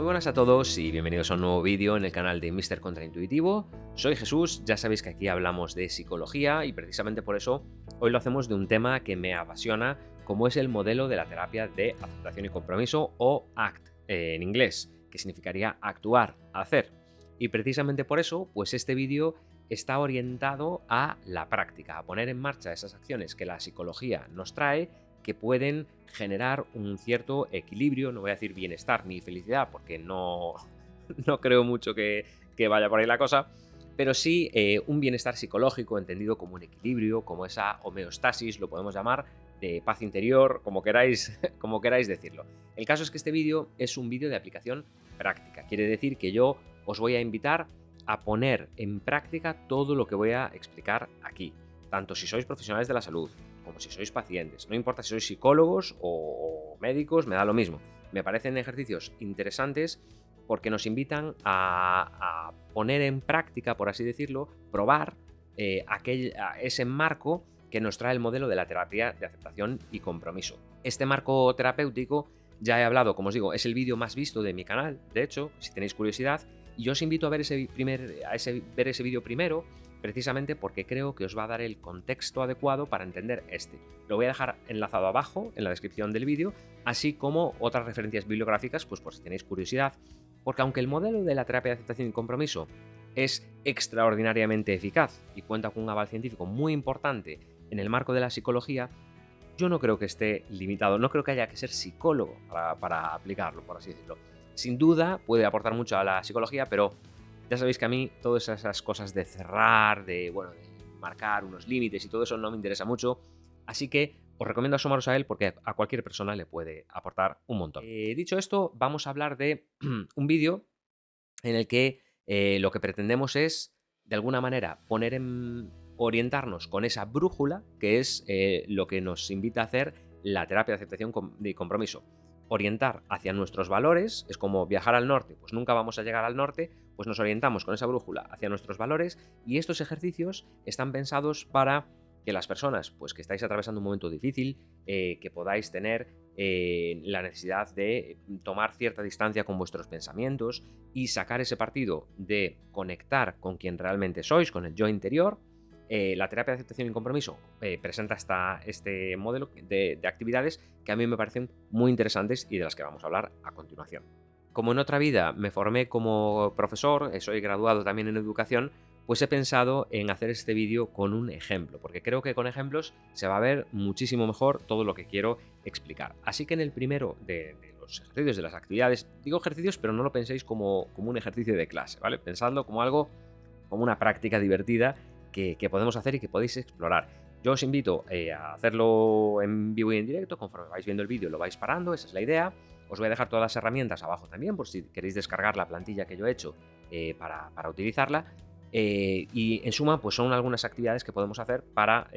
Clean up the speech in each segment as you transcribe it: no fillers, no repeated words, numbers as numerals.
Muy buenas a todos y bienvenidos a un nuevo vídeo en el canal de Mr. Contraintuitivo. Soy Jesús, ya sabéis que aquí hablamos de psicología y precisamente por eso hoy lo hacemos de un tema que me apasiona, como es el modelo de la terapia de aceptación y compromiso o ACT en inglés, que significaría actuar, hacer. Y precisamente por eso, pues este vídeo está orientado a la práctica, a poner en marcha esas acciones que la psicología nos trae que pueden generar un cierto equilibrio, no voy a decir bienestar ni felicidad, porque no, no creo mucho que vaya por ahí la cosa, pero sí un bienestar psicológico entendido como un equilibrio, como esa homeostasis, lo podemos llamar, de paz interior, como queráis, como queráis decirlo. El caso es que este vídeo es un vídeo de aplicación práctica, quiere decir que yo os voy a invitar a poner en práctica todo lo que voy a explicar aquí, tanto si sois profesionales de la salud, como si sois pacientes. No importa si sois psicólogos o médicos, me da lo mismo. Me parecen ejercicios interesantes porque nos invitan a poner en práctica, por así decirlo, probar ese marco que nos trae el modelo de la terapia de aceptación y compromiso. Este marco terapéutico, ya he hablado, como os digo, es el vídeo más visto de mi canal, de hecho, si tenéis curiosidad, y yo os invito a ver ver ese vídeo primero, precisamente porque creo que os va a dar el contexto adecuado para entender este. Lo voy a dejar enlazado abajo en la descripción del vídeo, así como otras referencias bibliográficas, pues por si tenéis curiosidad, porque aunque el modelo de la terapia de aceptación y compromiso es extraordinariamente eficaz y cuenta con un aval científico muy importante en el marco de la psicología, yo no creo que esté limitado, no creo que haya que ser psicólogo para aplicarlo, por así decirlo. Sin duda puede aportar mucho a la psicología, pero ya sabéis que a mí todas esas cosas de cerrar, de marcar unos límites y todo eso no me interesa mucho, así que os recomiendo asomaros a él porque a cualquier persona le puede aportar un montón. Dicho esto, vamos a hablar de un vídeo en el que lo que pretendemos es, de alguna manera, orientarnos con esa brújula, que es lo que nos invita a hacer la terapia de aceptación y compromiso. Orientar hacia nuestros valores, es como viajar al norte, pues nunca vamos a llegar al norte, pues nos orientamos con esa brújula hacia nuestros valores y estos ejercicios están pensados para que las personas pues, que estáis atravesando un momento difícil, que podáis tener la necesidad de tomar cierta distancia con vuestros pensamientos y sacar ese partido de conectar con quien realmente sois, con el yo interior. La terapia de aceptación y compromiso presenta este modelo de actividades que a mí me parecen muy interesantes y de las que vamos a hablar a continuación. Como en otra vida me formé como profesor, soy graduado también en educación, pues he pensado en hacer este vídeo con un ejemplo, porque creo que con ejemplos se va a ver muchísimo mejor todo lo que quiero explicar. Así que en el primero de los ejercicios, de las actividades, digo ejercicios, pero no lo penséis como un ejercicio de clase, ¿vale? Pensadlo como algo, como una práctica divertida que podemos hacer y que podéis explorar. Yo os invito a hacerlo en vivo y en directo, conforme vais viendo el vídeo lo vais parando, esa es la idea. Os voy a dejar todas las herramientas abajo también, por si queréis descargar la plantilla que yo he hecho para utilizarla. Y en suma, pues son algunas actividades que podemos hacer para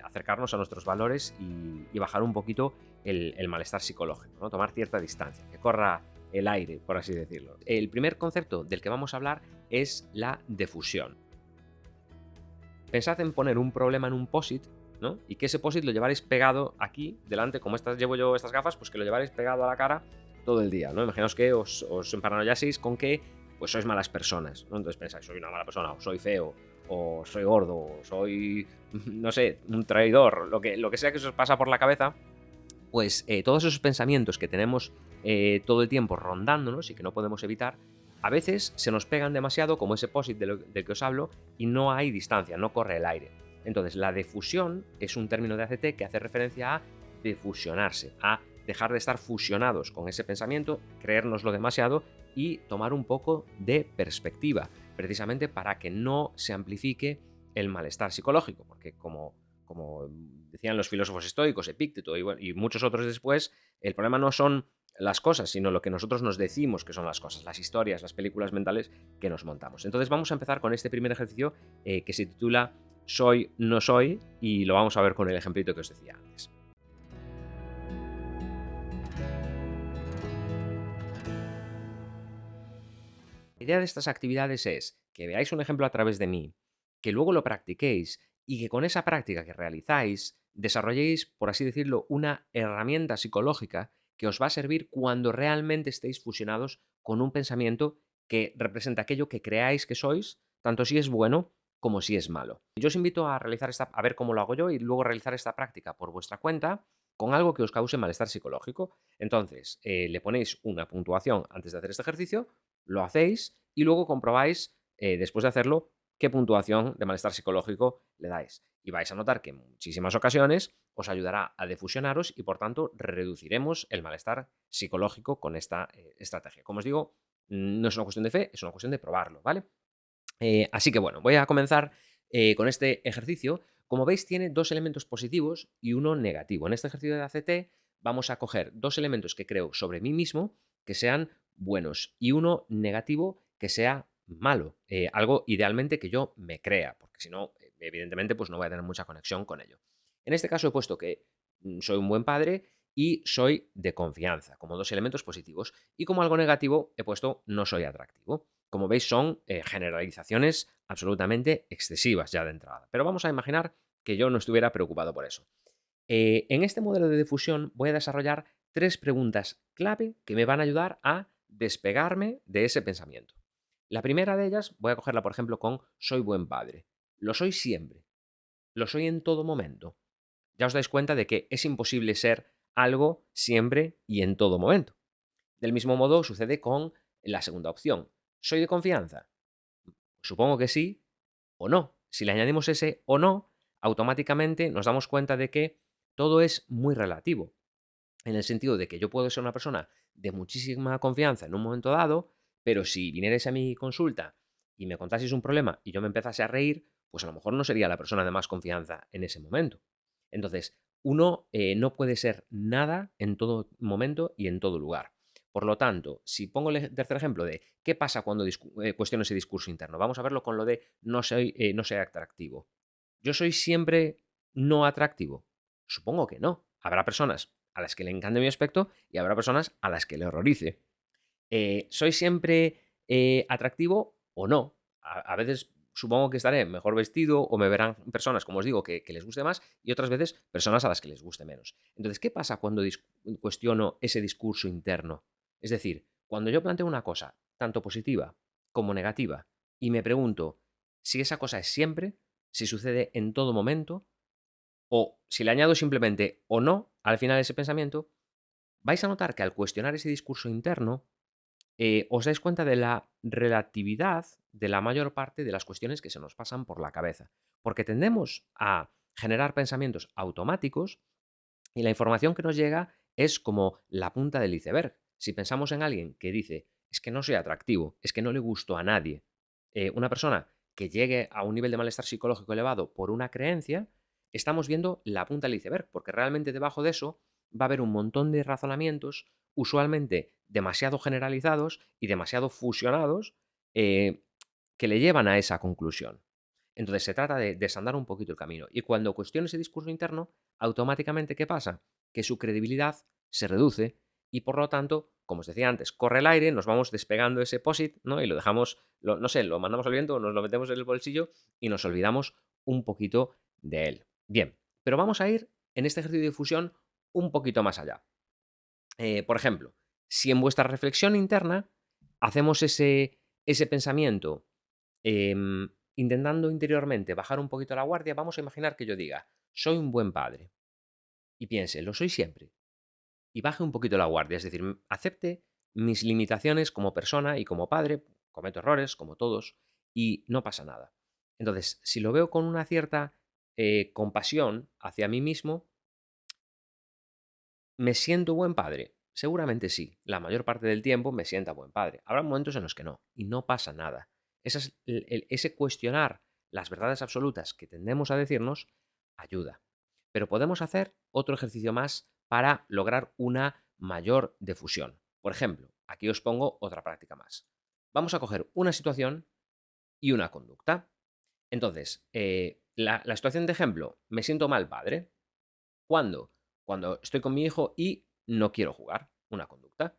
acercarnos a nuestros valores y bajar un poquito el malestar psicológico, ¿no? Tomar cierta distancia, que corra el aire, por así decirlo. El primer concepto del que vamos a hablar es la defusión. Pensad en poner un problema en un POSIT, ¿no? Y que ese POSIT lo llevaréis pegado aquí, delante, como llevo yo estas gafas, pues que lo llevaréis pegado a la cara todo el día, ¿no? Imaginaos que os emparanoiaseis con que pues sois malas personas, ¿no? Entonces pensáis, soy una mala persona, o soy feo, o soy gordo, o soy, no sé, un traidor, lo que sea que os pasa por la cabeza, pues todos esos pensamientos que tenemos todo el tiempo rondándonos y que no podemos evitar, a veces se nos pegan demasiado, como ese POSIT del que os hablo, y no hay distancia, no corre el aire. Entonces, la defusión es un término de ACT que hace referencia a defusionarse, a dejar de estar fusionados con ese pensamiento, creérnoslo demasiado y tomar un poco de perspectiva, precisamente para que no se amplifique el malestar psicológico, porque como decían los filósofos estoicos, Epícteto y muchos otros después, el problema no son las cosas, sino lo que nosotros nos decimos que son las cosas, las historias, las películas mentales que nos montamos. Entonces vamos a empezar con este primer ejercicio que se titula Soy, no soy, y lo vamos a ver con el ejemplito que os decía antes. La idea de estas actividades es que veáis un ejemplo a través de mí, que luego lo practiquéis y que con esa práctica que realizáis desarrolléis, por así decirlo, una herramienta psicológica que os va a servir cuando realmente estéis fusionados con un pensamiento que representa aquello que creáis que sois, tanto si es bueno como si es malo. Yo os invito a realizar a ver cómo lo hago yo y luego realizar esta práctica por vuestra cuenta con algo que os cause malestar psicológico. Entonces, le ponéis una puntuación antes de hacer este ejercicio, lo hacéis y luego comprobáis, después de hacerlo, qué puntuación de malestar psicológico le dais. Y vais a notar que en muchísimas ocasiones os ayudará a defusionaros y, por tanto, reduciremos el malestar psicológico con esta estrategia. Como os digo, no es una cuestión de fe, es una cuestión de probarlo, ¿vale? Así que bueno, voy a comenzar con este ejercicio. Como veis, tiene dos elementos positivos y uno negativo. En este ejercicio de ACT vamos a coger dos elementos que creo sobre mí mismo que sean buenos y uno negativo que sea malo. Algo idealmente que yo me crea, porque si no, evidentemente, pues no voy a tener mucha conexión con ello. En este caso he puesto que soy un buen padre y soy de confianza, como dos elementos positivos. Y como algo negativo he puesto no soy atractivo. Como veis, son generalizaciones absolutamente excesivas ya de entrada. Pero vamos a imaginar que yo no estuviera preocupado por eso. En este modelo de difusión voy a desarrollar tres preguntas clave que me van a ayudar a despegarme de ese pensamiento. La primera de ellas voy a cogerla, por ejemplo, con soy buen padre. Lo soy siempre. Lo soy en todo momento. Ya os dais cuenta de que es imposible ser algo siempre y en todo momento. Del mismo modo sucede con la segunda opción. ¿Soy de confianza? Supongo que sí o no. Si le añadimos ese o no, automáticamente nos damos cuenta de que todo es muy relativo. En el sentido de que yo puedo ser una persona de muchísima confianza en un momento dado, pero si vinierais a mi consulta y me contaseis un problema y yo me empezase a reír, pues a lo mejor no sería la persona de más confianza en ese momento. Entonces, uno no puede ser nada en todo momento y en todo lugar. Por lo tanto, si pongo el tercer ejemplo de qué pasa cuando cuestiono ese discurso interno, vamos a verlo con lo de no soy atractivo. ¿Yo soy siempre no atractivo? Supongo que no. Habrá personas a las que le encante mi aspecto y habrá personas a las que le horrorice. ¿Soy siempre atractivo o no? A veces supongo que estaré mejor vestido o me verán personas, como os digo, que les guste más y otras veces personas a las que les guste menos. Entonces, ¿qué pasa cuando cuestiono ese discurso interno? Es decir, cuando yo planteo una cosa, tanto positiva como negativa, y me pregunto si esa cosa es siempre, si sucede en todo momento, o si le añado simplemente o no al final de ese pensamiento, vais a notar que al cuestionar ese discurso interno, os dais cuenta de la relatividad de la mayor parte de las cuestiones que se nos pasan por la cabeza. Porque tendemos a generar pensamientos automáticos y la información que nos llega es como la punta del iceberg. Si pensamos en alguien que dice, es que no soy atractivo, es que no le gusto a nadie, una persona que llegue a un nivel de malestar psicológico elevado por una creencia, estamos viendo la punta del iceberg, porque realmente debajo de eso va a haber un montón de razonamientos, usualmente demasiado generalizados y demasiado fusionados, eh, que le llevan a esa conclusión. Entonces se trata de desandar un poquito el camino. Y cuando cuestiona ese discurso interno, automáticamente, ¿qué pasa? Que su credibilidad se reduce y por lo tanto, como os decía antes, corre el aire, nos vamos despegando ese POSIT, ¿no? Y lo dejamos, no sé, lo mandamos al viento, nos lo metemos en el bolsillo y nos olvidamos un poquito de él. Bien, pero vamos a ir en este ejercicio de difusión un poquito más allá. Por ejemplo, si en vuestra reflexión interna hacemos ese pensamiento intentando interiormente bajar un poquito la guardia, vamos a imaginar que yo diga, soy un buen padre. Y piense, lo soy siempre. Y baje un poquito la guardia, es decir, acepte mis limitaciones como persona y como padre, cometo errores, como todos, y no pasa nada. Entonces, si lo veo con una cierta compasión hacia mí mismo, ¿me siento buen padre? Seguramente sí. La mayor parte del tiempo me sienta buen padre. Habrá momentos en los que no, y no pasa nada. Ese cuestionar las verdades absolutas que tendemos a decirnos ayuda. Pero podemos hacer otro ejercicio más para lograr una mayor difusión. Por ejemplo, aquí os pongo otra práctica más. Vamos a coger una situación y una conducta. Entonces, la situación de ejemplo, me siento mal padre. ¿Cuándo? Cuando estoy con mi hijo y no quiero jugar, una conducta.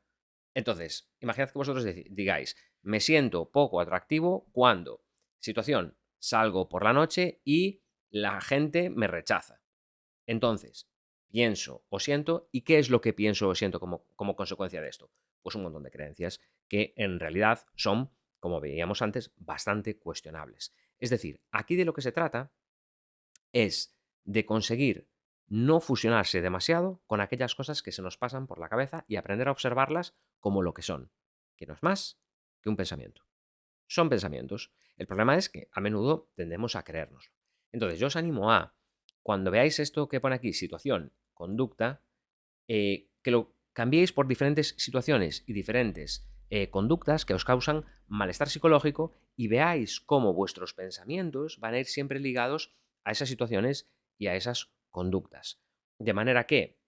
Entonces, imaginad que vosotros digáis, me siento poco atractivo cuando, situación, salgo por la noche y la gente me rechaza. Entonces, pienso o siento, ¿y qué es lo que pienso o siento como consecuencia de esto? pues un montón de creencias que en realidad son, como veíamos antes, bastante cuestionables. Es decir, aquí de lo que se trata es de conseguir no fusionarse demasiado con aquellas cosas que se nos pasan por la cabeza y aprender a observarlas como lo que son, que no es más que un pensamiento. Son pensamientos. El problema es que a menudo tendemos a creérnoslo. Entonces, yo os animo a, cuando veáis esto que pone aquí, situación, conducta, que lo cambiéis por diferentes situaciones y diferentes conductas que os causan malestar psicológico y veáis cómo vuestros pensamientos van a ir siempre ligados a esas situaciones y a esas conductas. De manera que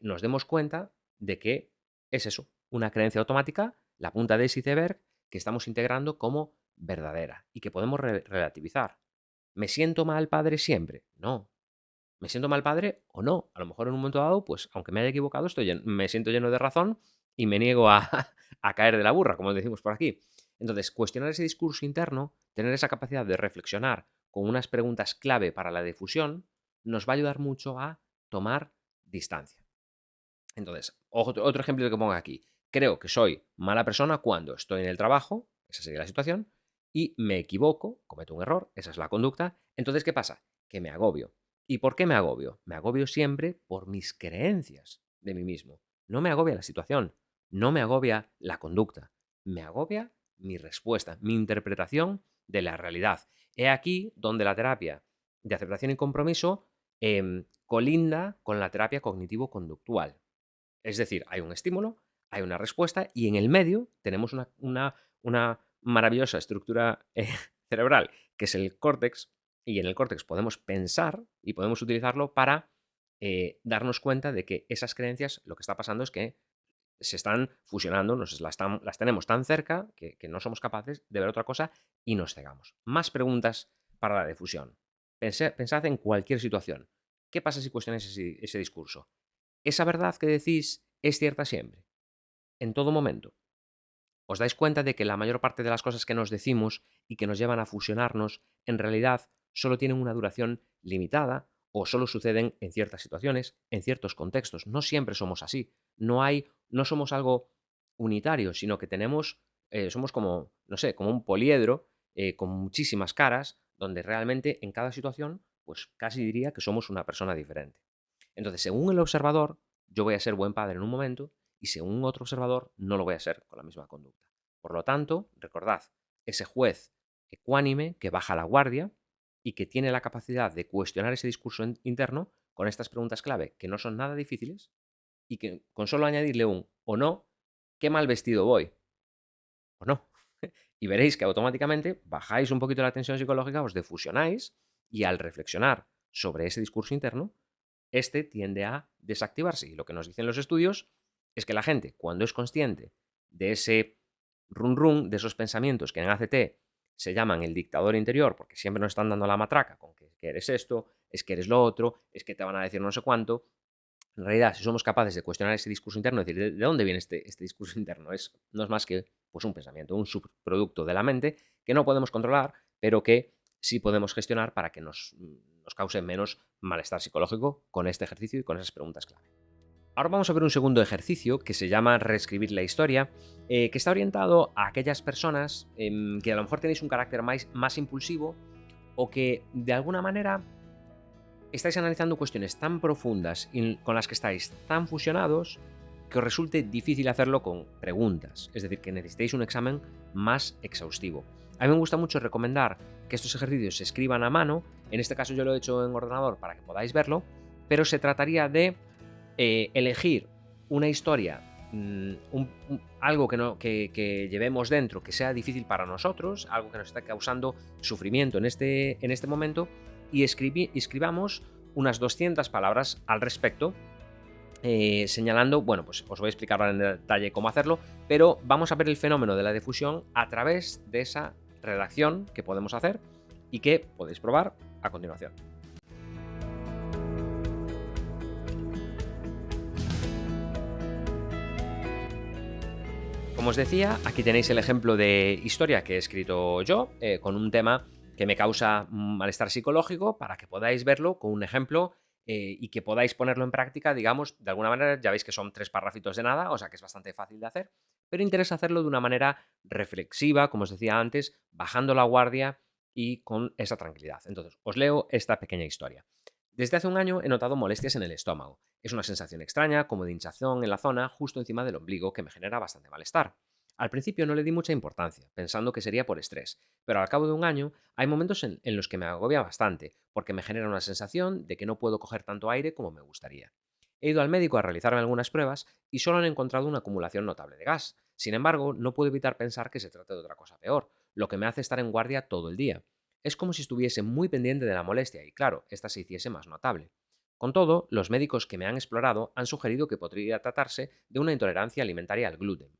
nos demos cuenta de que es eso, una creencia automática, la punta de ese iceberg que estamos integrando como verdadera y que podemos relativizar. ¿Me siento mal padre siempre? No. ¿Me siento mal padre o no? A lo mejor en un momento dado, pues aunque me haya equivocado, me siento lleno de razón y me niego a, a caer de la burra, como decimos por aquí. Entonces, cuestionar ese discurso interno, tener esa capacidad de reflexionar con unas preguntas clave para la difusión, nos va a ayudar mucho a tomar distancia. Entonces, otro ejemplo que pongo aquí. Creo que soy mala persona cuando estoy en el trabajo, esa sería la situación, y me equivoco, cometo un error, esa es la conducta. Entonces, ¿qué pasa? Que me agobio. ¿Y por qué me agobio? Me agobio siempre por mis creencias de mí mismo. No me agobia la situación, no me agobia la conducta, me agobia mi respuesta, mi interpretación de la realidad. He aquí donde la terapia de aceptación y compromiso colinda con la terapia cognitivo-conductual. Es decir, hay un estímulo, hay una respuesta y en el medio tenemos una maravillosa estructura cerebral que es el córtex, y en el córtex podemos pensar y podemos utilizarlo para darnos cuenta de que esas creencias, lo que está pasando es que se están fusionando, las tenemos tan cerca que no somos capaces de ver otra cosa y nos cegamos. Más preguntas para la difusión. Pensad en cualquier situación. ¿Qué pasa si cuestionáis ese discurso? ¿Esa verdad que decís es cierta siempre? ¿En todo momento? ¿Os dais cuenta de que la mayor parte de las cosas que nos decimos y que nos llevan a fusionarnos, en realidad solo tienen una duración limitada o solo suceden en ciertas situaciones, en ciertos contextos? No siempre somos así. No somos algo unitario, sino que somos como, no sé, como un poliedro con muchísimas caras, donde realmente en cada situación, pues casi diría que somos una persona diferente. Entonces, según el observador, yo voy a ser buen padre en un momento y según otro observador no lo voy a ser con la misma conducta. Por lo tanto, recordad, ese juez ecuánime que baja la guardia y que tiene la capacidad de cuestionar ese discurso interno con estas preguntas clave que no son nada difíciles y que con solo añadirle un o no, qué mal vestido voy, o no. Y veréis que automáticamente bajáis un poquito la tensión psicológica, os defusionáis y al reflexionar sobre ese discurso interno, este tiende a desactivarse. Y lo que nos dicen los estudios es que la gente, cuando es consciente de ese run run, de esos pensamientos que en ACT se llaman el dictador interior, porque siempre nos están dando la matraca con que eres esto, es que eres lo otro, es que te van a decir no sé cuánto. En realidad, si somos capaces de cuestionar ese discurso interno, es decir, ¿de dónde viene este discurso interno? No es más que pues, un pensamiento, un subproducto de la mente que no podemos controlar, pero que sí podemos gestionar para que nos cause menos malestar psicológico con este ejercicio y con esas preguntas clave. Ahora vamos a ver un segundo ejercicio que se llama reescribir la historia, que está orientado a aquellas personas que a lo mejor tenéis un carácter más impulsivo o que de alguna manera estáis analizando cuestiones tan profundas y con las que estáis tan fusionados que os resulte difícil hacerlo con preguntas, es decir, que necesitéis un examen más exhaustivo. A mí me gusta mucho recomendar que estos ejercicios se escriban a mano, en este caso yo lo he hecho en ordenador para que podáis verlo, pero se trataría de elegir una historia, algo que llevemos dentro que sea difícil para nosotros, algo que nos está causando sufrimiento en este momento, y escribamos unas 200 palabras al respecto, señalando, bueno, pues os voy a explicar ahora en detalle cómo hacerlo, pero vamos a ver el fenómeno de la difusión a través de esa redacción que podemos hacer y que podéis probar a continuación. Como os decía, aquí tenéis el ejemplo de historia que he escrito yo, con un tema que me causa malestar psicológico, para que podáis verlo con un ejemplo y que podáis ponerlo en práctica, digamos, de alguna manera, ya veis que son 3 párrafitos de nada, o sea que es bastante fácil de hacer, pero interesa hacerlo de una manera reflexiva, como os decía antes, bajando la guardia y con esa tranquilidad. Entonces, os leo esta pequeña historia. Desde hace un año he notado molestias en el estómago. Es una sensación extraña, como de hinchazón en la zona justo encima del ombligo, que me genera bastante malestar. Al principio no le di mucha importancia, pensando que sería por estrés, pero al cabo de un año hay momentos en los que me agobia bastante, porque me genera una sensación de que no puedo coger tanto aire como me gustaría. He ido al médico a realizarme algunas pruebas y solo han encontrado una acumulación notable de gas. Sin embargo, no puedo evitar pensar que se trata de otra cosa peor, lo que me hace estar en guardia todo el día. Es como si estuviese muy pendiente de la molestia y, claro, esta se hiciese más notable. Con todo, los médicos que me han explorado han sugerido que podría tratarse de una intolerancia alimentaria al gluten.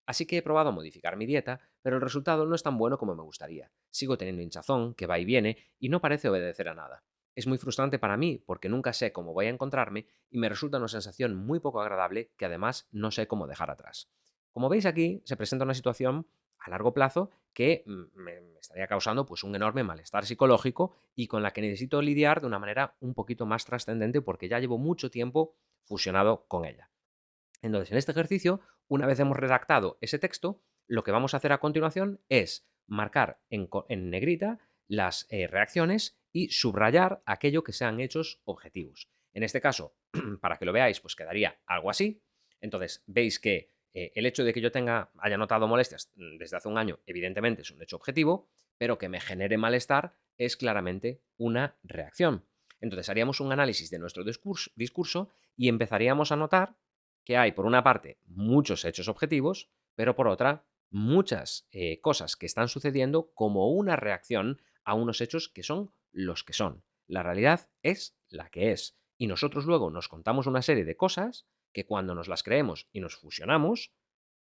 Así que he probado modificar mi dieta, pero el resultado no es tan bueno como me gustaría. Sigo teniendo hinchazón, que va y viene, y no parece obedecer a nada. Es muy frustrante para mí porque nunca sé cómo voy a encontrarme y me resulta una sensación muy poco agradable que además no sé cómo dejar atrás. Como veis aquí, se presenta una situación a largo plazo que me estaría causando pues un enorme malestar psicológico y con la que necesito lidiar de una manera un poquito más trascendente porque ya llevo mucho tiempo fusionado con ella. Entonces, en este ejercicio, una vez hemos redactado ese texto, lo que vamos a hacer a continuación es marcar en negrita las reacciones y subrayar aquello que sean hechos objetivos. En este caso, para que lo veáis, pues quedaría algo así. Entonces, veis que el hecho de que yo haya notado molestias desde hace un año, evidentemente es un hecho objetivo, pero que me genere malestar es claramente una reacción. Entonces, haríamos un análisis de nuestro discurso y empezaríamos a notar que hay, por una parte, muchos hechos objetivos, pero por otra, muchas cosas que están sucediendo como una reacción a unos hechos que son los que son. La realidad es la que es. Y nosotros luego nos contamos una serie de cosas que cuando nos las creemos y nos fusionamos,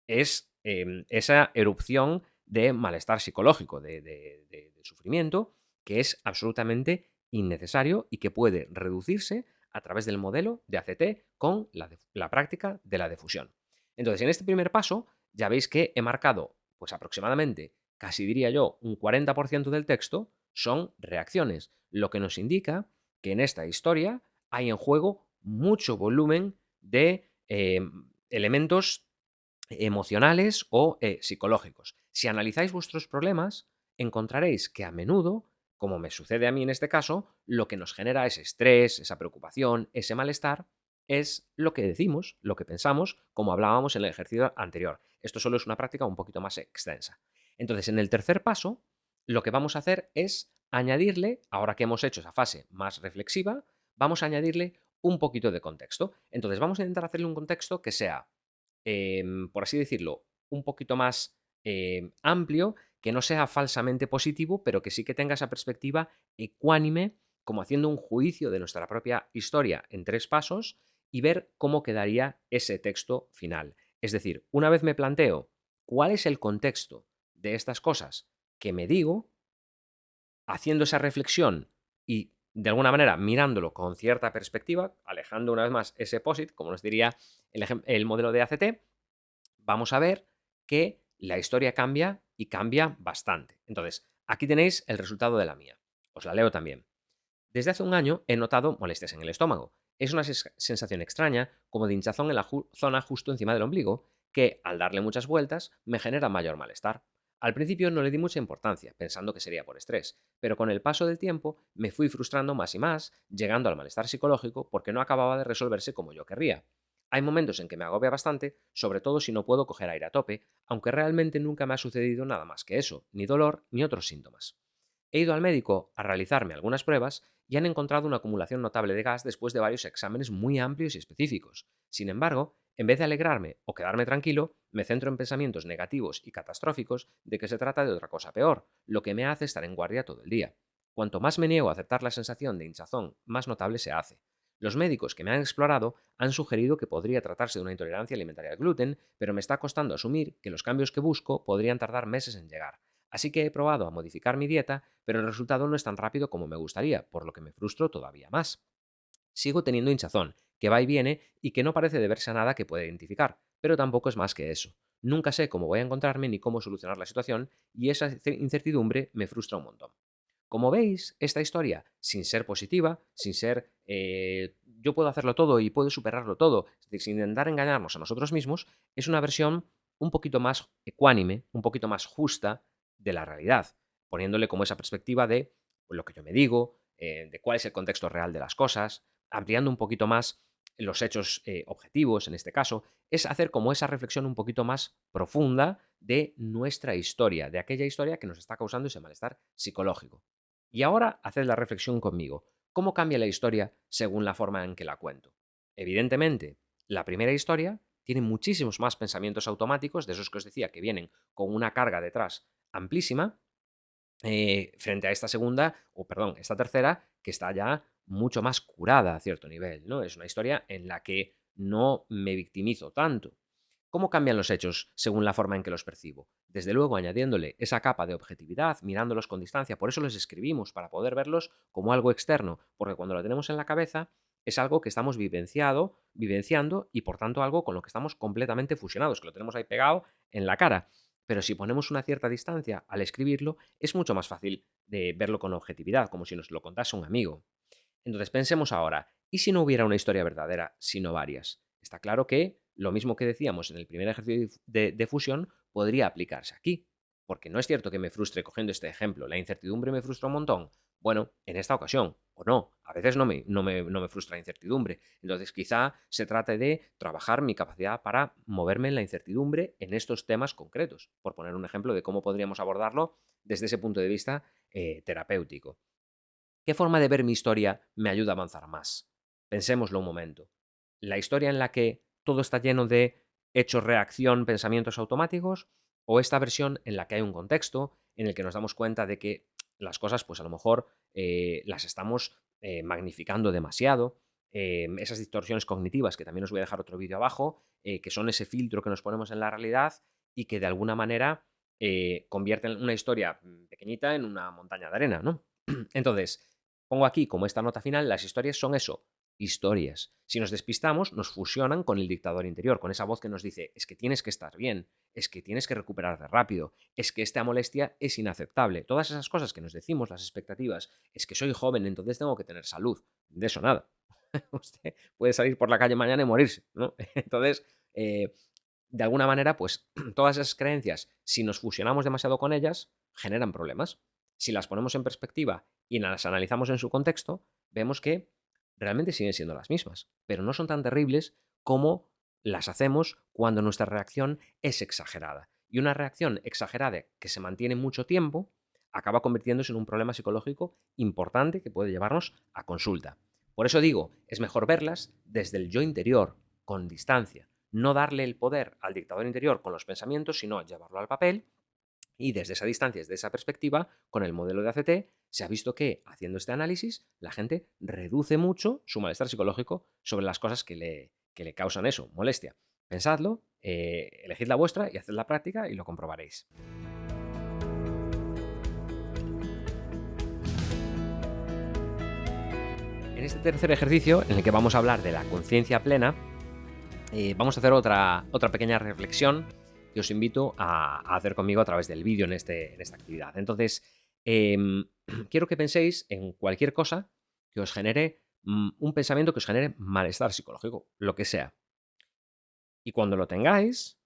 es esa erupción de malestar psicológico, de sufrimiento, que es absolutamente innecesario y que puede reducirse a través del modelo de ACT con la práctica de la difusión. Entonces, en este primer paso, ya veis que he marcado, pues aproximadamente, casi diría yo, un 40% del texto son reacciones, lo que nos indica que en esta historia hay en juego mucho volumen de elementos emocionales o psicológicos. Si analizáis vuestros problemas, encontraréis que a menudo, como me sucede a mí en este caso, lo que nos genera ese estrés, esa preocupación, ese malestar, es lo que decimos, lo que pensamos, como hablábamos en el ejercicio anterior. Esto solo es una práctica un poquito más extensa. Entonces, en el tercer paso, lo que vamos a hacer es añadirle, ahora que hemos hecho esa fase más reflexiva, vamos a añadirle un poquito de contexto. Entonces, vamos a intentar hacerle un contexto que sea por así decirlo, un poquito más amplio, que no sea falsamente positivo, pero que sí que tenga esa perspectiva ecuánime, como haciendo un juicio de nuestra propia historia en 3 pasos y ver cómo quedaría ese texto final. Es decir, una vez me planteo cuál es el contexto de estas cosas que me digo, haciendo esa reflexión y de alguna manera mirándolo con cierta perspectiva, alejando una vez más ese POSIT, como nos diría el modelo de ACT, vamos a ver que la historia cambia y cambia bastante. Entonces, aquí tenéis el resultado de la mía. Os la leo también. Desde hace un año he notado molestias en el estómago. Es una sensación extraña, como de hinchazón en la zona justo encima del ombligo, que, al darle muchas vueltas, me genera mayor malestar. Al principio no le di mucha importancia, pensando que sería por estrés, pero con el paso del tiempo me fui frustrando más y más, llegando al malestar psicológico porque no acababa de resolverse como yo querría. Hay momentos en que me agobia bastante, sobre todo si no puedo coger aire a tope, aunque realmente nunca me ha sucedido nada más que eso, ni dolor ni otros síntomas. He ido al médico a realizarme algunas pruebas y han encontrado una acumulación notable de gas después de varios exámenes muy amplios y específicos. Sin embargo, en vez de alegrarme o quedarme tranquilo, me centro en pensamientos negativos y catastróficos de que se trata de otra cosa peor, lo que me hace estar en guardia todo el día. Cuanto más me niego a aceptar la sensación de hinchazón, más notable se hace. Los médicos que me han explorado han sugerido que podría tratarse de una intolerancia alimentaria al gluten, pero me está costando asumir que los cambios que busco podrían tardar meses en llegar. Así que he probado a modificar mi dieta, pero el resultado no es tan rápido como me gustaría, por lo que me frustro todavía más. Sigo teniendo hinchazón, que va y viene y que no parece deberse a nada que pueda identificar, pero tampoco es más que eso. Nunca sé cómo voy a encontrarme ni cómo solucionar la situación y esa incertidumbre me frustra un montón. Como veis, esta historia, sin ser positiva, sin ser yo puedo hacerlo todo y puedo superarlo todo, es decir, sin intentar engañarnos a nosotros mismos, es una versión un poquito más ecuánime, un poquito más justa de la realidad, poniéndole como esa perspectiva de lo que yo me digo, de cuál es el contexto real de las cosas, ampliando un poquito más los hechos objetivos, en este caso, es hacer como esa reflexión un poquito más profunda de nuestra historia, de aquella historia que nos está causando ese malestar psicológico. Y ahora haced la reflexión conmigo. ¿Cómo cambia la historia según la forma en que la cuento? Evidentemente, la primera historia tiene muchísimos más pensamientos automáticos, de esos que os decía, que vienen con una carga detrás amplísima, frente a esta segunda, o perdón, esta tercera, que está ya mucho más curada a cierto nivel, ¿no? Es una historia en la que no me victimizo tanto. ¿Cómo cambian los hechos según la forma en que los percibo? Desde luego, añadiéndole esa capa de objetividad, mirándolos con distancia. Por eso los escribimos, para poder verlos como algo externo, porque cuando lo tenemos en la cabeza es algo que estamos vivenciando y por tanto algo con lo que estamos completamente fusionados, que lo tenemos ahí pegado en la cara. Pero si ponemos una cierta distancia al escribirlo, es mucho más fácil de verlo con objetividad, como si nos lo contase un amigo. Entonces pensemos ahora, ¿y si no hubiera una historia verdadera, sino varias? Está claro que lo mismo que decíamos en el primer ejercicio de fusión podría aplicarse aquí. Porque no es cierto que me frustre cogiendo este ejemplo. ¿La incertidumbre me frustra un montón? Bueno, en esta ocasión, o no. A veces no me frustra la incertidumbre. Entonces quizá se trate de trabajar mi capacidad para moverme en la incertidumbre en estos temas concretos. Por poner un ejemplo de cómo podríamos abordarlo desde ese punto de vista terapéutico. ¿Qué forma de ver mi historia me ayuda a avanzar más? Pensémoslo un momento. ¿La historia en la que todo está lleno de hechos-reacción, pensamientos automáticos? ¿O esta versión en la que hay un contexto, en el que nos damos cuenta de que las cosas, pues a lo mejor las estamos magnificando demasiado? Esas distorsiones cognitivas, que también os voy a dejar otro vídeo abajo, que son ese filtro que nos ponemos en la realidad y que de alguna manera convierten una historia pequeñita en una montaña de arena, ¿no? Entonces, pongo aquí como esta nota final, las historias son eso, historias. Si nos despistamos, nos fusionan con el dictador interior, con esa voz que nos dice, es que tienes que estar bien, es que tienes que recuperarte rápido, es que esta molestia es inaceptable. Todas esas cosas que nos decimos, las expectativas, es que soy joven, entonces tengo que tener salud. De eso nada. Usted puede salir por la calle mañana y morirse, ¿no? Entonces, de alguna manera, pues todas esas creencias, si nos fusionamos demasiado con ellas, generan problemas. Si las ponemos en perspectiva y las analizamos en su contexto, vemos que realmente siguen siendo las mismas, pero no son tan terribles como las hacemos cuando nuestra reacción es exagerada. Y una reacción exagerada que se mantiene mucho tiempo acaba convirtiéndose en un problema psicológico importante que puede llevarnos a consulta. Por eso digo, es mejor verlas desde el yo interior, con distancia. No darle el poder al dictador interior con los pensamientos, sino llevarlo al papel. Y desde esa distancia, desde esa perspectiva, con el modelo de ACT, se ha visto que haciendo este análisis, la gente reduce mucho su malestar psicológico sobre las cosas que le causan eso, molestia. Pensadlo, elegid la vuestra y haced la práctica y lo comprobaréis. En este tercer ejercicio, en el que vamos a hablar de la conciencia plena, vamos a hacer otra pequeña reflexión que os invito a hacer conmigo a través del vídeo en esta actividad. Entonces, quiero que penséis en cualquier cosa que os genere un pensamiento que os genere malestar psicológico, lo que sea. Y cuando lo tengáis,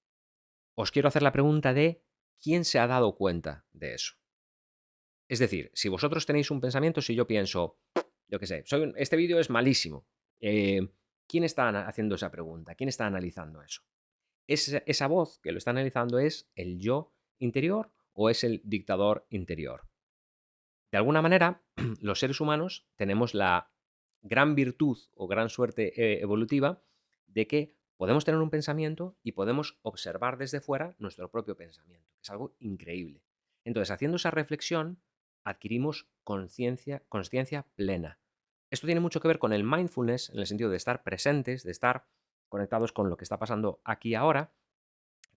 os quiero hacer la pregunta de ¿quién se ha dado cuenta de eso? Es decir, si vosotros tenéis un pensamiento, si yo pienso, yo qué sé, este vídeo es malísimo, ¿quién está haciendo esa pregunta? ¿Quién está analizando eso? ¿Esa voz que lo está analizando es el yo interior o es el dictador interior? De alguna manera, los seres humanos tenemos la gran virtud o gran suerte evolutiva de que podemos tener un pensamiento y podemos observar desde fuera nuestro propio pensamiento, que es algo increíble. Entonces, haciendo esa reflexión, adquirimos conciencia plena. Esto tiene mucho que ver con el mindfulness, en el sentido de estar presentes, de estar conectados con lo que está pasando aquí ahora,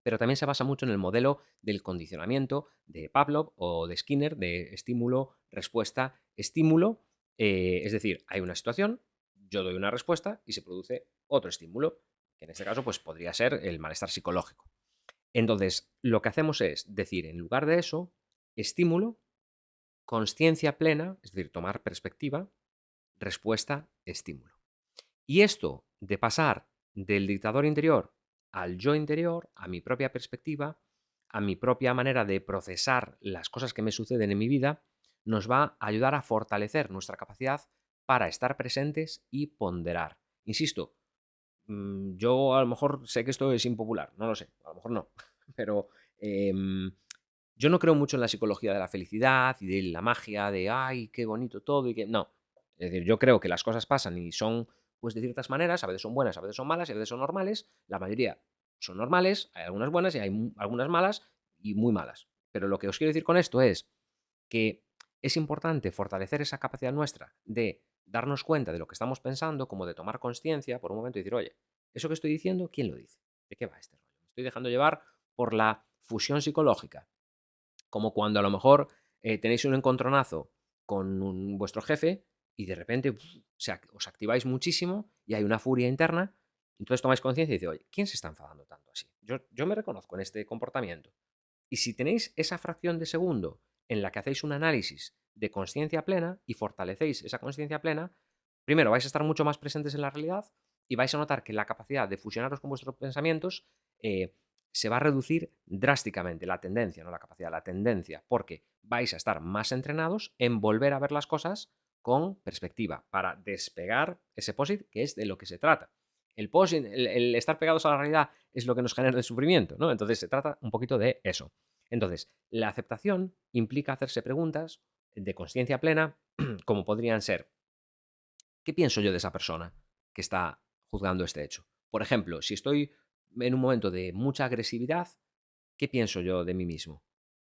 pero también se basa mucho en el modelo del condicionamiento de Pavlov o de Skinner, de estímulo, respuesta, estímulo. Es decir, hay una situación, yo doy una respuesta y se produce otro estímulo, que en este caso pues, podría ser el malestar psicológico. Entonces, lo que hacemos es decir, en lugar de eso, estímulo, consciencia plena, es decir, tomar perspectiva, respuesta, estímulo. Y esto de pasar del dictador interior al yo interior, a mi propia perspectiva, a mi propia manera de procesar las cosas que me suceden en mi vida, nos va a ayudar a fortalecer nuestra capacidad para estar presentes y ponderar. Insisto, yo a lo mejor sé que esto es impopular, no lo sé, a lo mejor no, pero yo no creo mucho en la psicología de la felicidad y de la magia de, ay, qué bonito todo y que... No, es decir, yo creo que las cosas pasan y son, pues, de ciertas maneras, a veces son buenas, a veces son malas y a veces son normales. La mayoría son normales, hay algunas buenas y hay algunas malas y muy malas. Pero lo que os quiero decir con esto es que es importante fortalecer esa capacidad nuestra de darnos cuenta de lo que estamos pensando, como de tomar conciencia por un momento y decir, oye, eso que estoy diciendo, ¿quién lo dice? ¿De qué va este rollo? Me estoy dejando llevar por la fusión psicológica, como cuando a lo mejor tenéis un encontronazo con vuestro jefe y de repente os activáis muchísimo y hay una furia interna. Entonces tomáis conciencia y dices, oye, ¿quién se está enfadando tanto así? Yo me reconozco en este comportamiento. Y si tenéis esa fracción de segundo en la que hacéis un análisis de conciencia plena y fortalecéis esa conciencia plena, primero vais a estar mucho más presentes en la realidad y vais a notar que la capacidad de fusionaros con vuestros pensamientos se va a reducir drásticamente, la tendencia, no la capacidad, la tendencia, porque vais a estar más entrenados en volver a ver las cosas con perspectiva, para despegar ese POSIT, que es de lo que se trata. El POSIT, el estar pegados a la realidad es lo que nos genera el sufrimiento, ¿no? Entonces se trata un poquito de eso. Entonces, la aceptación implica hacerse preguntas de conciencia plena, como podrían ser, ¿qué pienso yo de esa persona que está juzgando este hecho? Por ejemplo, si estoy en un momento de mucha agresividad, ¿qué pienso yo de mí mismo?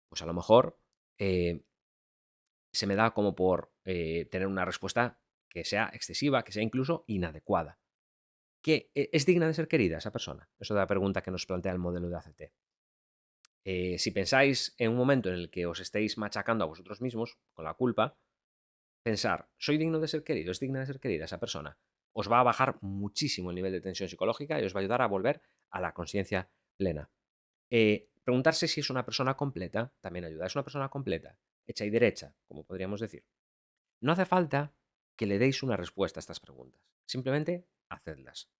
Pues a lo mejor se me da como por tener una respuesta que sea excesiva, que sea incluso inadecuada. ¿Que es digna de ser querida esa persona? Eso es la pregunta que nos plantea el modelo de ACT. Si pensáis en un momento en el que os estéis machacando a vosotros mismos con la culpa, pensar, ¿soy digno de ser querido? ¿Es digna de ser querida esa persona? Os va a bajar muchísimo el nivel de tensión psicológica y os va a ayudar a volver a la conciencia plena. Preguntarse si es una persona completa también ayuda. Es una persona completa, hecha y derecha, como podríamos decir. No hace falta que le deis una respuesta a estas preguntas. Simplemente hacedlas.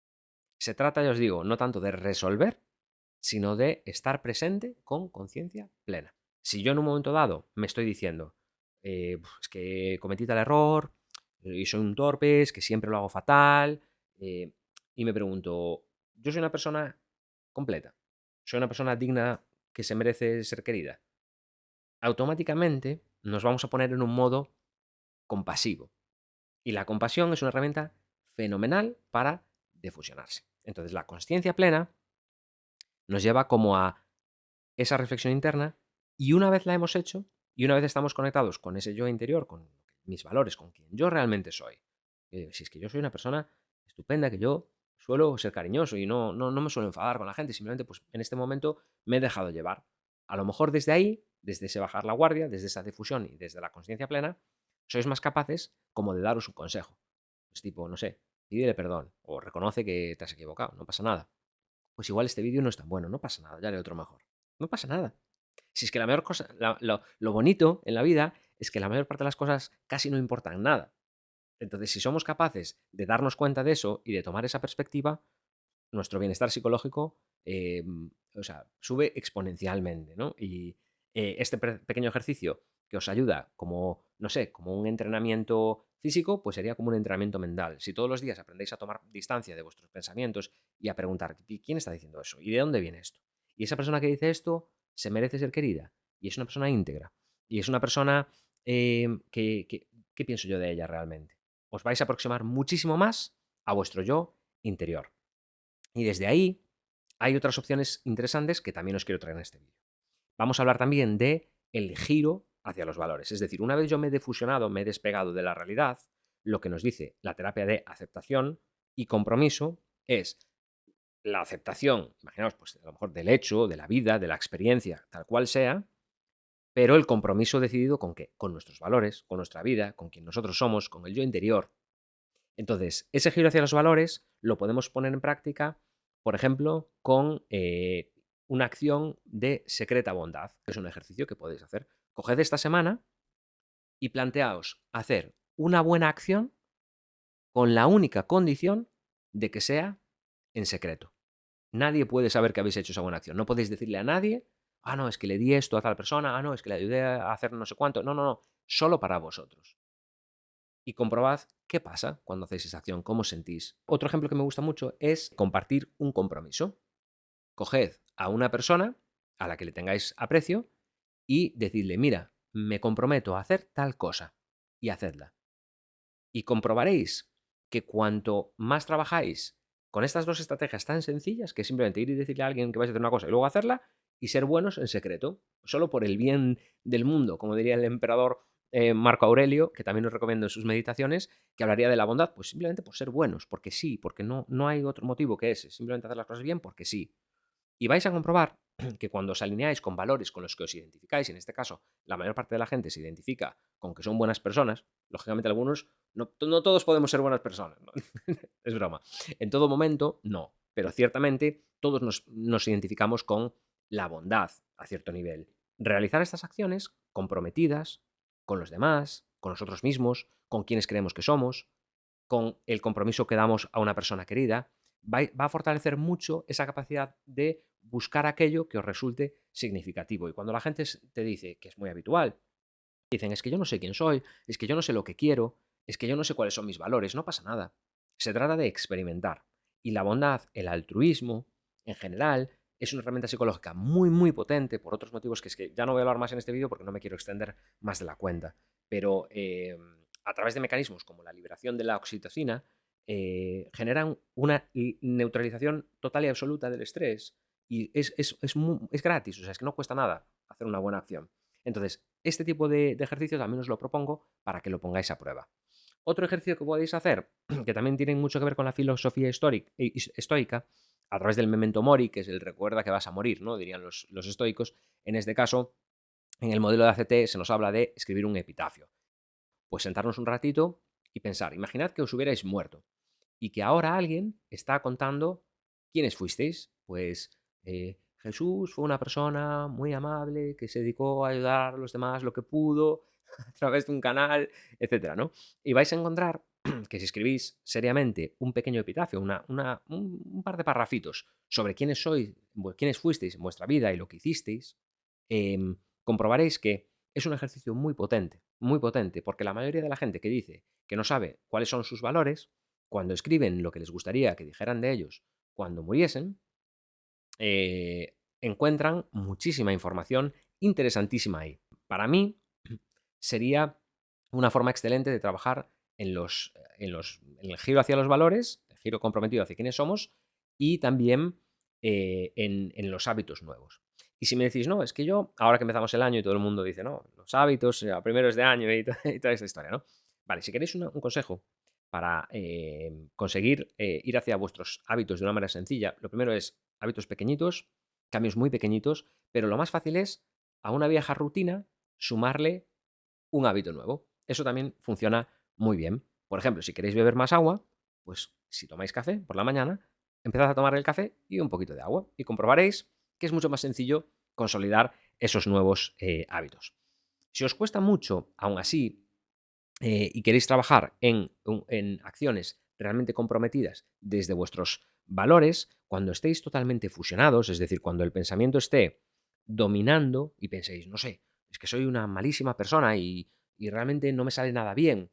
Se trata, ya os digo, no tanto de resolver, sino de estar presente con conciencia plena. Si yo en un momento dado me estoy diciendo, es que cometí tal error y soy un torpe, es que siempre lo hago fatal, y me pregunto, ¿yo soy una persona completa? ¿Soy una persona digna que se merece ser querida? Automáticamente nos vamos a poner en un modo compasivo. Y la compasión es una herramienta fenomenal para defusionarse. Entonces, la conciencia plena nos lleva como a esa reflexión interna y una vez la hemos hecho y una vez estamos conectados con ese yo interior, con mis valores, con quien yo realmente soy. Si es que yo soy una persona estupenda, que yo suelo ser cariñoso y no me suelo enfadar con la gente, simplemente pues en este momento me he dejado llevar. A lo mejor desde ahí, desde ese bajar la guardia, desde esa difusión y desde la conciencia plena, sois más capaces como de daros un consejo. Pues tipo, no sé, pídele perdón o reconoce que te has equivocado, no pasa nada. Pues igual este vídeo no es tan bueno, no pasa nada, ya haré otro mejor. No pasa nada. Si es que la mayor cosa, lo bonito en la vida es que la mayor parte de las cosas casi no importan nada. Entonces, si somos capaces de darnos cuenta de eso y de tomar esa perspectiva, nuestro bienestar psicológico o sea, sube exponencialmente, ¿no? Y este pequeño ejercicio que os ayuda como, no sé, como un entrenamiento físico, pues sería como un entrenamiento mental. Si todos los días aprendéis a tomar distancia de vuestros pensamientos y a preguntar, ¿quién está diciendo eso? ¿Y de dónde viene esto? Y esa persona que dice esto se merece ser querida y es una persona íntegra y es una persona ¿qué pienso yo de ella realmente? Os vais a aproximar muchísimo más a vuestro yo interior. Y desde ahí hay otras opciones interesantes que también os quiero traer en este vídeo. Vamos a hablar también de el giro hacia los valores. Es decir, una vez yo me he defusionado, me he despegado de la realidad, lo que nos dice la terapia de aceptación y compromiso es la aceptación, imaginaos, pues a lo mejor del hecho, de la vida, de la experiencia, tal cual sea, pero el compromiso decidido con qué? Con nuestros valores, con nuestra vida, con quien nosotros somos, con el yo interior. Entonces, ese giro hacia los valores lo podemos poner en práctica, por ejemplo, con una acción de secreta bondad, que es un ejercicio que podéis hacer. Coged esta semana y planteaos hacer una buena acción con la única condición de que sea en secreto. Nadie puede saber que habéis hecho esa buena acción. No podéis decirle a nadie, ah, no, es que le di esto a tal persona, ah, no, es que le ayudé a hacer no sé cuánto. No, no, no, solo para vosotros. Y comprobad qué pasa cuando hacéis esa acción, cómo os sentís. Otro ejemplo que me gusta mucho es compartir un compromiso. Coged a una persona a la que le tengáis aprecio y decidle, mira, me comprometo a hacer tal cosa y hacedla. Y comprobaréis que cuanto más trabajáis con estas dos estrategias tan sencillas, que es simplemente ir y decirle a alguien que vais a hacer una cosa y luego hacerla, y ser buenos en secreto, solo por el bien del mundo, como diría el emperador Marco Aurelio, que también nos recomiendo en sus meditaciones, que hablaría de la bondad, pues simplemente por ser buenos, porque sí, porque no hay otro motivo que ese, simplemente hacer las cosas bien porque sí. Y vais a comprobar que cuando os alineáis con valores con los que os identificáis, y en este caso la mayor parte de la gente se identifica con que son buenas personas, lógicamente algunos, no todos podemos ser buenas personas, ¿no? Es broma. En todo momento, no, pero ciertamente todos nos identificamos con la bondad a cierto nivel. Realizar estas acciones comprometidas con los demás, con nosotros mismos, con quienes creemos que somos, con el compromiso que damos a una persona querida, va a fortalecer mucho esa capacidad de buscar aquello que os resulte significativo. Y cuando la gente te dice, que es muy habitual, dicen, es que yo no sé quién soy, es que yo no sé lo que quiero, es que yo no sé cuáles son mis valores, no pasa nada. Se trata de experimentar. Y la bondad, el altruismo, en general, es una herramienta psicológica muy, muy potente por otros motivos que es que ya no voy a hablar más en este vídeo porque no me quiero extender más de la cuenta. Pero a través de mecanismos como la liberación de la oxitocina, generan una neutralización total y absoluta del estrés y es gratis, o sea, es que no cuesta nada hacer una buena acción. Entonces, este tipo de ejercicio también os lo propongo para que lo pongáis a prueba. Otro ejercicio que podéis hacer, que también tiene mucho que ver con la filosofía estoica, a través del memento mori, que es el recuerda que vas a morir, ¿no? Dirían los estoicos. En este caso, en el modelo de ACT se nos habla de escribir un epitafio. Pues sentarnos un ratito y pensar, imaginad que os hubierais muerto y que ahora alguien está contando quiénes fuisteis. Pues Jesús fue una persona muy amable que se dedicó a ayudar a los demás lo que pudo a través de un canal, etcétera, ¿no? Y vais a encontrar que si escribís seriamente un pequeño epitafio, un par de parrafitos sobre quiénes sois, quiénes fuisteis en vuestra vida y lo que hicisteis, comprobaréis que es un ejercicio muy potente, porque la mayoría de la gente que dice que no sabe cuáles son sus valores, cuando escriben lo que les gustaría que dijeran de ellos cuando muriesen, encuentran muchísima información interesantísima ahí. Para mí, sería una forma excelente de trabajar en el giro hacia los valores, el giro comprometido hacia quiénes somos y también en los hábitos nuevos. Y si me decís, no, es que yo, ahora que empezamos el año y todo el mundo dice, no, los hábitos, a primeros de año y toda esta historia, ¿no? Vale, si queréis un consejo para conseguir ir hacia vuestros hábitos de una manera sencilla, lo primero es hábitos pequeñitos, cambios muy pequeñitos, pero lo más fácil es a una vieja rutina sumarle un hábito nuevo. Eso también funciona muy bien. Por ejemplo, si queréis beber más agua, pues si tomáis café por la mañana, empezad a tomar el café y un poquito de agua y comprobaréis que es mucho más sencillo consolidar esos nuevos hábitos. Si os cuesta mucho, aún así, y queréis trabajar en acciones realmente comprometidas desde vuestros valores, cuando estéis totalmente fusionados, es decir, cuando el pensamiento esté dominando y penséis, no sé, es que soy una malísima persona y realmente no me sale nada bien,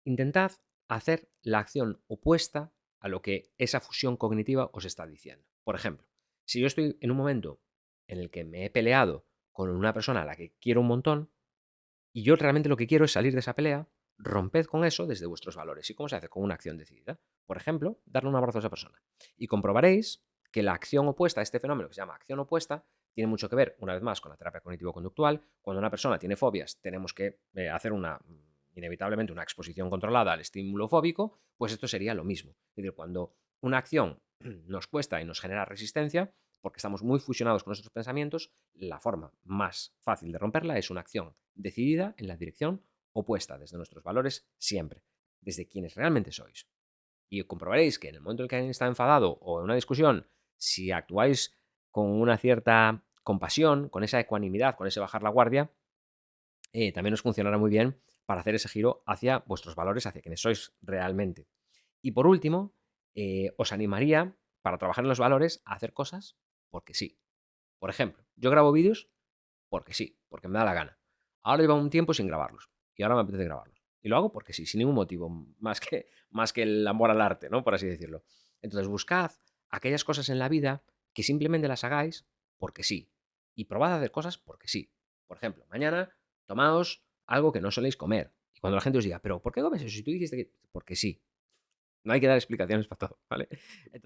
intentad hacer la acción opuesta a lo que esa fusión cognitiva os está diciendo. Por ejemplo, si yo estoy en un momento en el que me he peleado con una persona a la que quiero un montón, y yo realmente lo que quiero es salir de esa pelea, romped con eso desde vuestros valores. ¿Y cómo se hace? Con una acción decidida. Por ejemplo, darle un abrazo a esa persona. Y comprobaréis que la acción opuesta a este fenómeno que se llama acción opuesta tiene mucho que ver, una vez más, con la terapia cognitivo-conductual. Cuando una persona tiene fobias, tenemos que hacer inevitablemente una exposición controlada al estímulo fóbico, pues esto sería lo mismo. Es decir, cuando una acción nos cuesta y nos genera resistencia, porque estamos muy fusionados con nuestros pensamientos, la forma más fácil de romperla es una acción decidida en la dirección opuesta, desde nuestros valores siempre, desde quienes realmente sois. Y comprobaréis que en el momento en el que alguien está enfadado o en una discusión, si actuáis con una cierta compasión, con esa ecuanimidad, con ese bajar la guardia, también os funcionará muy bien para hacer ese giro hacia vuestros valores, hacia quienes sois realmente. Y por último, os animaría, para trabajar en los valores, a hacer cosas porque sí. Por ejemplo, yo grabo vídeos porque sí, porque me da la gana. Ahora llevo un tiempo sin grabarlos y ahora me apetece grabarlos. Y lo hago porque sí, sin ningún motivo, más que el amor al arte, ¿no? Por así decirlo. Entonces, buscad aquellas cosas en la vida que simplemente las hagáis porque sí. Y probad a hacer cosas porque sí. Por ejemplo, mañana tomaos algo que no soléis comer. Y cuando la gente os diga, pero ¿por qué comes eso? Si tú dijiste que... Porque sí. No hay que dar explicaciones para todo, ¿vale?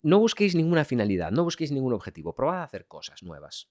No busquéis ninguna finalidad, no busquéis ningún objetivo. Probad a hacer cosas nuevas.